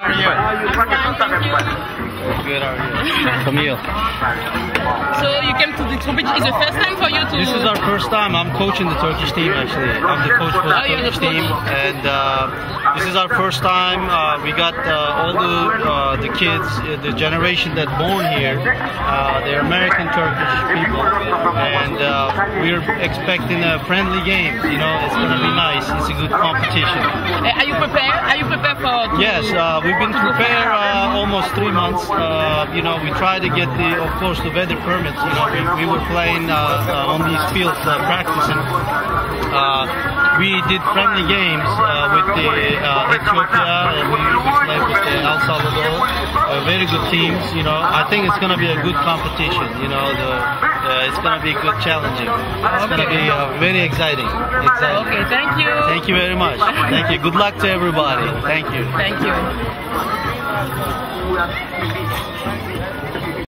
How are you? Good, how are you? Camille. So you came to the competition. Is the first time for you to... This is our first time. I'm coaching the Turkish team actually. I'm the coach for the Turkish team. And this is our first time. We got all the kids, the generation that born here. They're American Turkish people. And we're expecting a friendly game. You know, it's going to be nice. It's a good competition. Are you prepared? Are you prepared for... Yes, we've been prepared almost 3 months. You know, we try to get of course, the weather permits. You know, we were playing on these fields, practicing. We did friendly games with the Ethiopia, and we played with the El Salvador. Very good teams. You know, I think it's going to be a good competition. You know, it's going to be good challenging. It's going to be very exciting. Okay, thank you. Thank you very much. Thank you. Good luck to everybody. Thank you. Thank you.